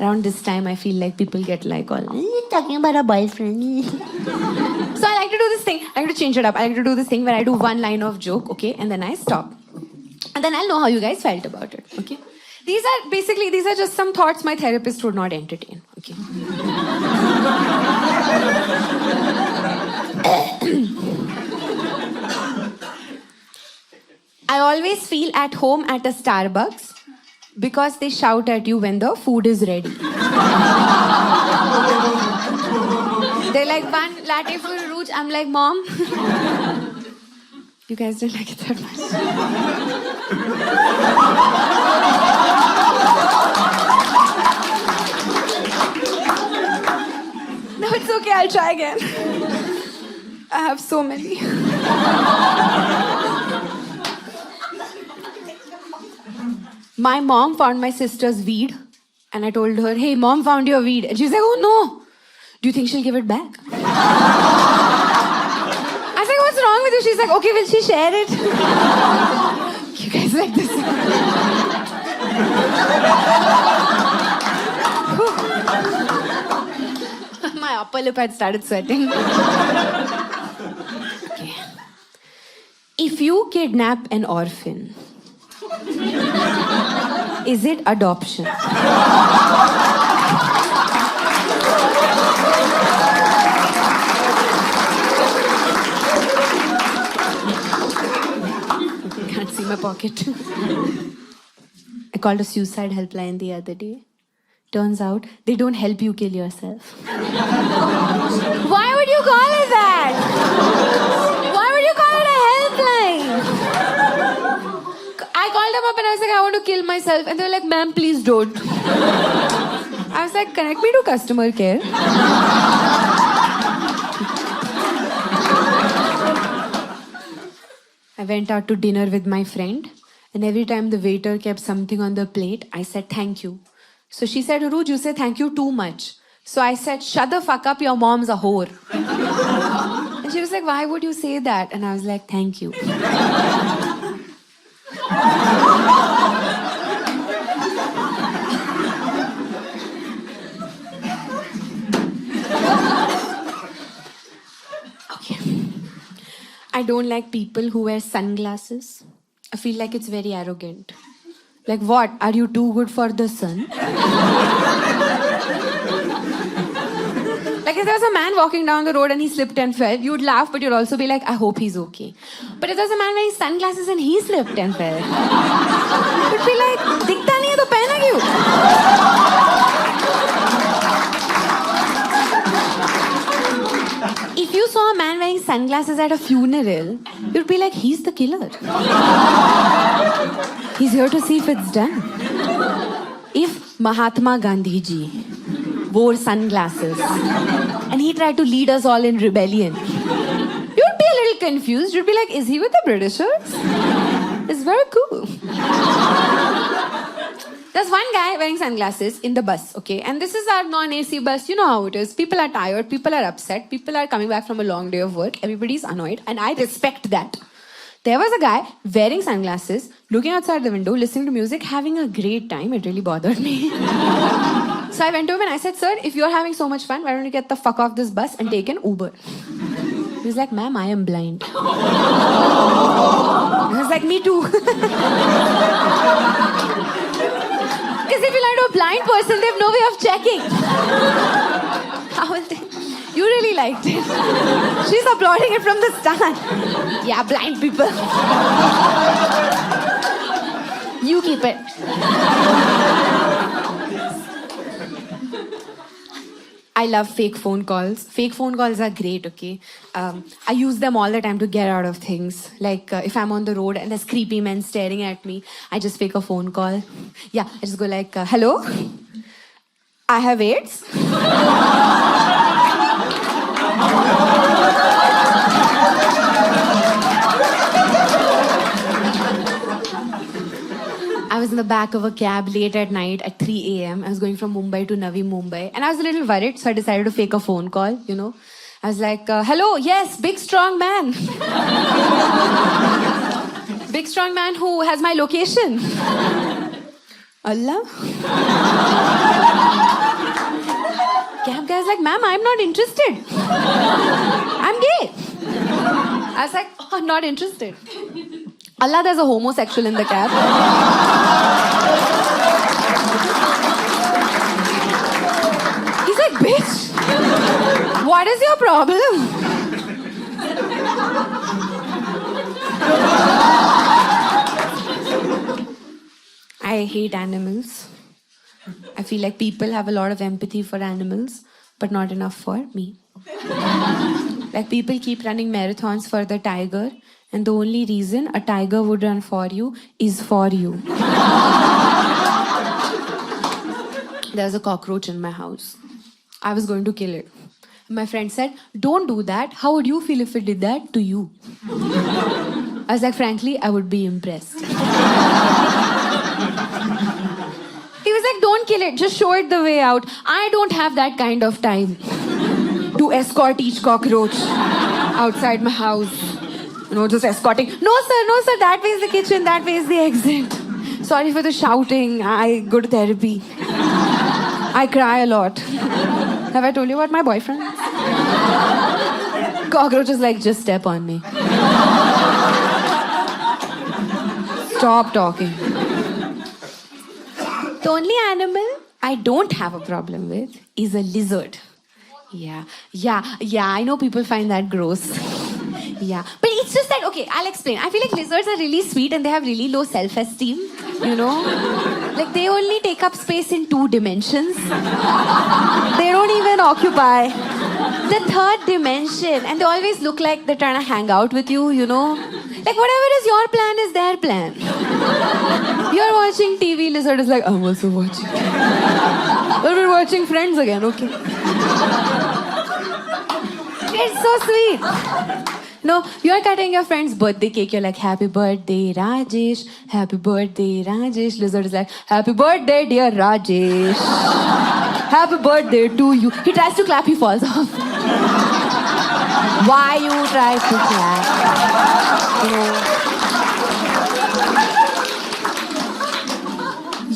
around this time, I feel like people get like all, talking about a boyfriend. So I like to do this thing. I like to change it up. I like to do this thing where I do one line of joke, okay, and then I stop. And then I'll know how you guys felt about it, okay? These are just some thoughts my therapist would not entertain, okay? I always feel at home at a Starbucks because they shout at you when the food is ready. They're like, one latte for Rouge. I'm like, Mom. You guys didn't like it that much. No, it's okay. I'll try again. I have so many. My mom found my sister's weed, and I told her, hey, Mom found your weed. And she was like, oh no. Do you think she'll give it back? I was like, what's wrong with you? She's like, okay, will she share it? You guys like this? My upper lip had started sweating. Okay. If you kidnap an orphan, is it adoption? Can't see my pocket. I called a suicide helpline the other day. Turns out they don't help you kill yourself. Why would you call it that? Why would you call it a helpline? I called them up and I was like, I want to kill myself. And they were like, ma'am, please don't. I was like, connect me to customer care. I went out to dinner with my friend, and every time the waiter kept something on the plate, I said, thank you. So she said, Uruj, you say thank you too much. So I said, shut the fuck up, your mom's a whore. And she was like, why would you say that? And I was like, thank you. Okay. I don't like people who wear sunglasses. I feel like it's very arrogant. Like what? Are you too good for the sun? Like if there was a man walking down the road and he slipped and fell, you'd laugh, but you'd also be like, I hope he's okay. But if there's a man wearing sunglasses and he slipped and fell, you'd be like, दिखता नहीं है तो पहना क्यों? If you saw a man wearing sunglasses at a funeral, you'd be like, he's the killer. He's here to see if it's done. If Mahatma Gandhi ji wore sunglasses and he tried to lead us all in rebellion, you'd be a little confused. You'd be like, is he with the Britishers? It's very cool. There's one guy wearing sunglasses in the bus, okay? And this is our non-AC bus. You know how it is. People are tired. People are upset. People are coming back from a long day of work. Everybody's annoyed. And I respect that. There was a guy wearing sunglasses, looking outside the window, listening to music, having a great time. It really bothered me. So I went to him and I said, sir, if you're having so much fun, why don't you get the fuck off this bus and take an Uber? He was like, ma'am, I am blind. I was like, me too. Because if you lie to a blind person, they have no way of checking. How will they? You really liked it. She's applauding it from the start. Yeah, blind people. You keep it. I love fake phone calls. Fake phone calls are great, okay? I use them all the time to get out of things. Like if I'm on the road and there's creepy men staring at me, I just fake a phone call. Yeah, I just go like, hello? I have AIDS? I was in the back of a cab late at night at 3 a.m. I was going from Mumbai to Navi Mumbai. And I was a little worried, so I decided to fake a phone call, you know. I was like, hello, yes, big strong man. Big strong man who has my location. Allah? Cab guy's like, ma'am, I'm not interested. I'm gay. I was like, oh, not interested. Allah, there's a homosexual in the cab. He's like, bitch, what is your problem? I hate animals. I feel like people have a lot of empathy for animals, but not enough for me. Like people keep running marathons for the tiger, and the only reason a tiger would run for you is for you. There's a cockroach in my house. I was going to kill it. My friend said, don't do that. How would you feel if it did that to you? I was like, frankly, I would be impressed. He was like, don't kill it, just show it the way out. I don't have that kind of time to escort each cockroach outside my house. Just escorting. No sir, that way is the kitchen, that way is the exit. Sorry for the shouting, I go to therapy. I cry a lot. Have I told you about my boyfriend? Cockroach is like, just step on me. Stop talking. The only animal I don't have a problem with is a lizard. Yeah, I know people find that gross. Yeah, but it's just that, okay, I'll explain. I feel like lizards are really sweet and they have really low self-esteem, Like they only take up space in 2 dimensions. They don't even occupy the 3rd dimension, and they always look like they're trying to hang out with you, Like whatever is your plan is their plan. You're watching TV, lizard is like, I'm also watching. But we're watching Friends again, okay. It's so sweet. You're cutting your friend's birthday cake, you're like, happy birthday, Rajesh. Happy birthday, Rajesh. Lizard is like, happy birthday, dear Rajesh. Happy birthday to you. He tries to clap, he falls off. Why you try to clap?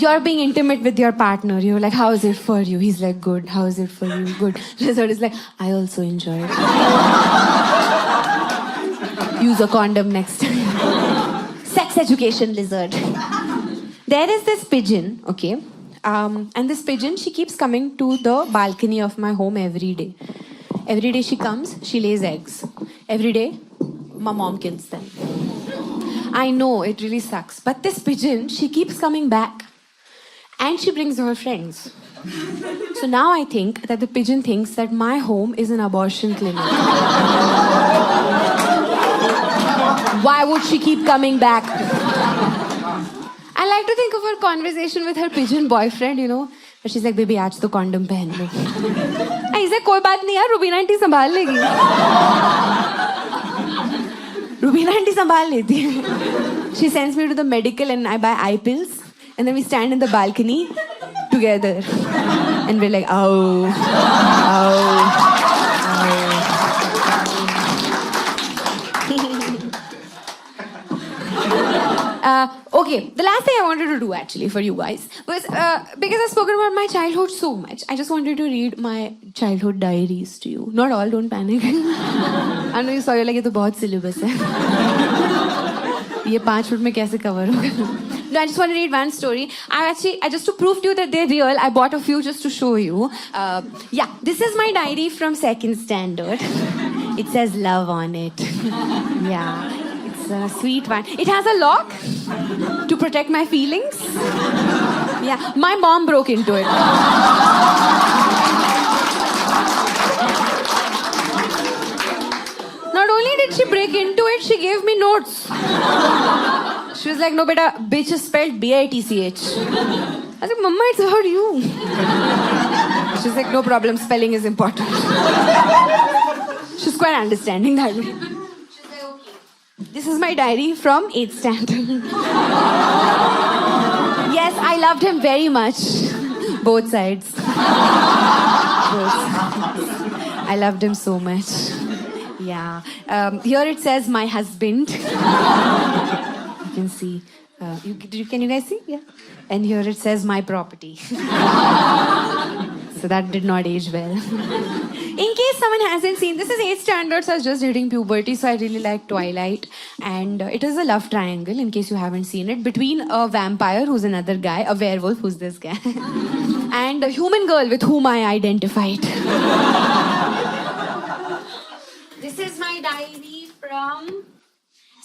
You're being intimate with your partner. You're like, how is it for you? He's like, good. How is it for you? Good. Lizard is like, I also enjoy it. Use a condom next time. Sex education, lizard. There is this pigeon, okay? And this pigeon, she keeps coming to the balcony of my home every day. Every day she comes, she lays eggs. Every day, my mom kills them. I know, it really sucks. But this pigeon, she keeps coming back. And she brings her friends. So now I think that the pigeon thinks that my home is an abortion clinic. Why would she keep coming back? I like to think of her conversation with her pigeon boyfriend, But she's like, baby, आज तो condom पहन लो. And he's like, कोई बात नहीं यार, Rubina aunty संभाल लेगी. Rubina aunty संभाल लेती है. She sends me to the medical and I buy eye pills. And then we stand in the balcony together. And we're like, ow, ow, ow. Okay, the last thing I wanted to do actually for you guys was, because I've spoken about my childhood so much, I just wanted to read my childhood diaries to you. Not all, don't panic. I know you saw, you're like, ये तो बहुत syllabus है. ये 5 foot में कैसे cover होगा? No, I just want to read one story. I just to prove to you that they're real, I bought a few just to show you. This is my diary from 2nd standard. It says love on it. Yeah, it's a sweet one. It has a lock to protect my feelings. Yeah, my mom broke into it. Not only did she break into it, she gave me notes. She was like, no, beta, bitch is spelled B-I-T-C-H. I was like, Mama, it's about you. She's like, no problem, spelling is important. She's quite understanding that way. She's like, okay. This is my diary from 8th standard. Yes, I loved him very much. Both sides. I loved him so much. Yeah. Here it says my husband. You can see. Can you guys see? Yeah. And here it says my property. So that did not age well. In case someone hasn't seen, this is 8th standard, so I was just hitting puberty, so I really like Twilight. And it is a love triangle, in case you haven't seen it, between a vampire, who's another guy, a werewolf, who's this guy, and a human girl with whom I identified. This is my diary from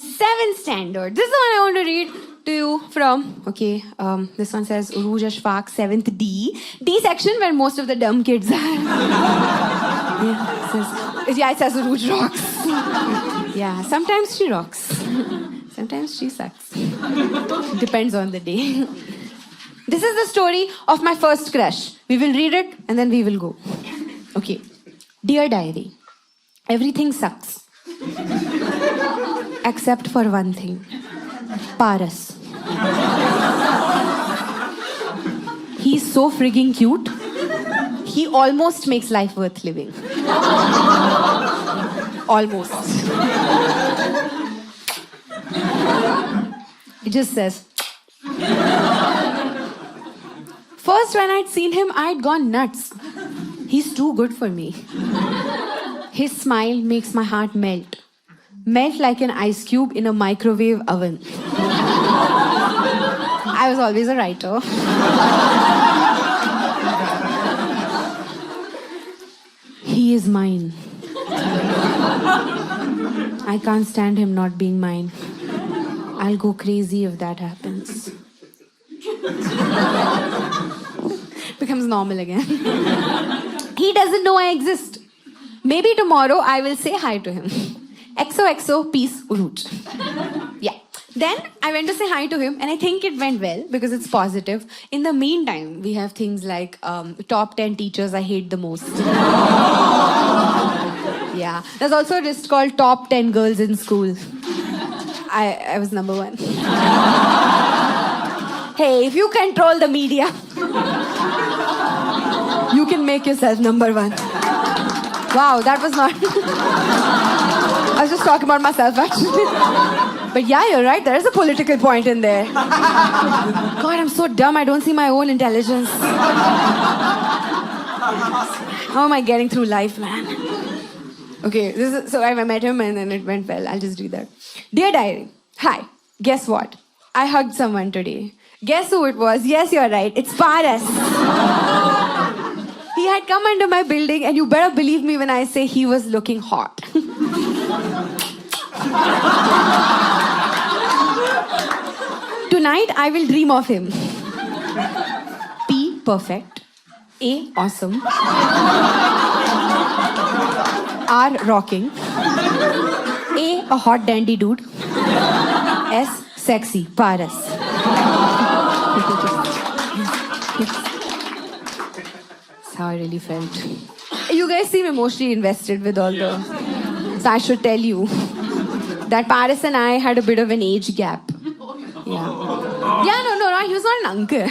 7th standard. This is the one I want to read to you from. Okay, this one says Uruj Ashfaq, 7th D. D section where most of the dumb kids are. It says Uruj rocks. Yeah, sometimes she rocks. Sometimes she sucks. Depends on the day. This is the story of my first crush. We will read it and then we will go. Okay. Dear diary, everything sucks. Except for one thing. Paras. He's so frigging cute. He almost makes life worth living. Almost. It just says. First, when I'd seen him, I'd gone nuts. He's too good for me. His smile makes my heart melt. Melt like an ice cube in a microwave oven. I was always a writer. He is mine. I can't stand him not being mine. I'll go crazy if that happens. Becomes normal again. He doesn't know I exist. Maybe tomorrow I will say hi to him. XOXO, peace, Uruj. Yeah. Then I went to say hi to him and I think it went well because it's positive. In the meantime, we have things like top 10 teachers I hate the most. Yeah. There's also a list called top 10 girls in school. I was number 1. Hey, if you control the media, you can make yourself number 1. Wow, that was not... I was just talking about myself, actually. But yeah, you're right. There is a political point in there. God, I'm so dumb. I don't see my own intelligence. How am I getting through life, man? Okay, so I met him and then it went well. I'll just read that. Dear diary, hi. Guess what? I hugged someone today. Guess who it was? Yes, you're right. It's Paras. He had come under my building and you better believe me when I say he was looking hot. Tonight I will dream of him. P, perfect. A, awesome. R, rocking. A, a hot dandy dude. S, sexy, Paras. That's how I really felt. You guys seem emotionally invested with all the... So I should tell you that Paras and I had a bit of an age gap. Yeah. Yeah, no, he was not an uncle.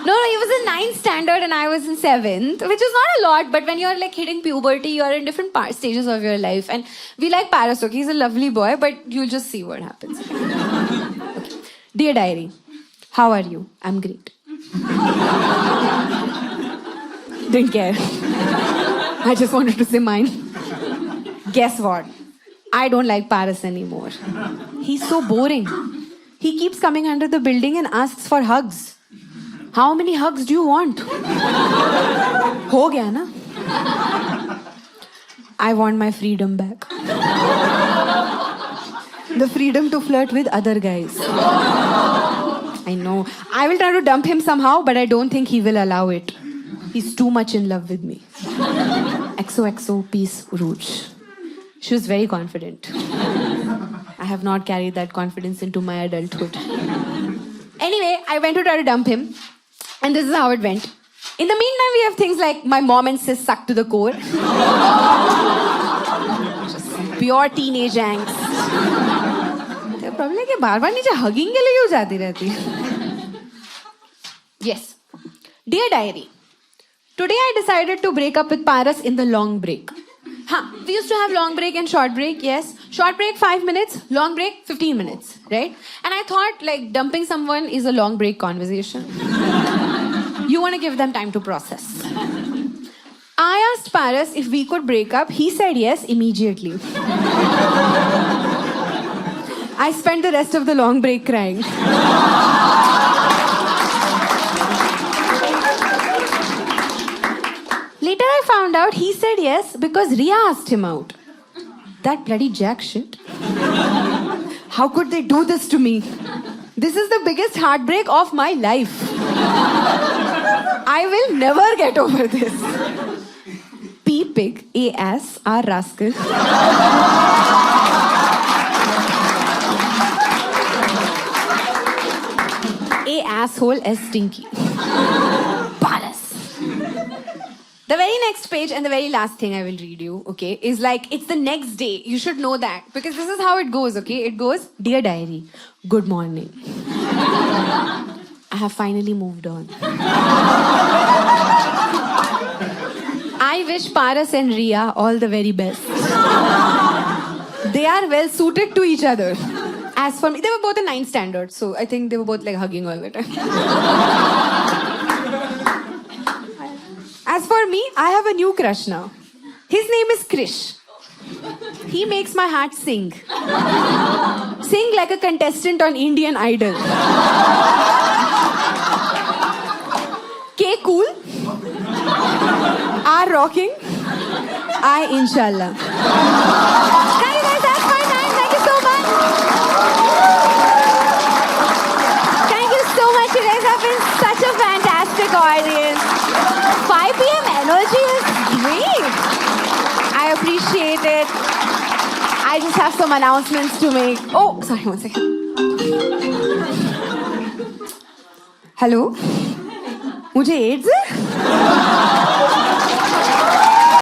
No, he was in 9th standard and I was in 7th, which is not a lot, but when you're like hitting puberty, you're in different stages of your life. And we like Paras, okay? He's a lovely boy, but you'll just see what happens. Okay. Dear diary, how are you? I'm great. Didn't care. I just wanted to say mine. Guess what? I don't like Paras anymore. He's so boring. He keeps coming under the building and asks for hugs. How many hugs do you want? Ho gaya na? I want my freedom back. The freedom to flirt with other guys. I know. I will try to dump him somehow, but I don't think he will allow it. He's too much in love with me. XOXO, peace, Uruj. She was very confident. I have not carried that confidence into my adulthood. Anyway, I went to try to dump him. And this is how it went. In the meantime, we have things like my mom and sis suck to the core. Just pure teenage angst. The problem is that बार-बार नीचे hugging के लिए क्यों जाती रहती? Yes. Dear diary, today I decided to break up with Paras in the long break. We used to have long break and short break, yes. Short break 5 minutes, long break 15 minutes, right? And I thought like dumping someone is a long break conversation. You want to give them time to process. I asked Paras if we could break up. He said yes immediately. I spent the rest of the long break crying. Later I found out he said yes because Ria asked him out. That bloody jack shit. How could they do this to me? This is the biggest heartbreak of my life. I will never get over this. P pig, A ass, R rascal. A asshole, S stinky. Paras. The very next page and the very last thing I will read you, okay, is like, it's the next day. You should know that. Because this is how it goes, okay? It goes, Dear Diary, good morning. I have finally moved on. I wish Paras and Ria all the very best. They are well suited to each other. As for me, they were both a 9 standard, so I think they were both like hugging all the time. As for me, I have a new crush now. His name is Krish. He makes my heart sing. Sing like a contestant on Indian Idol. K cool. R rocking. I inshallah. Thank you guys, that's my time. Thank you so much. Thank you so much. You guys have been such a fantastic audience. 5 p.m. energy is great. I appreciate it. I just have some announcements to make. Oh, sorry, 1 second. Hello? मुझे AIDS है?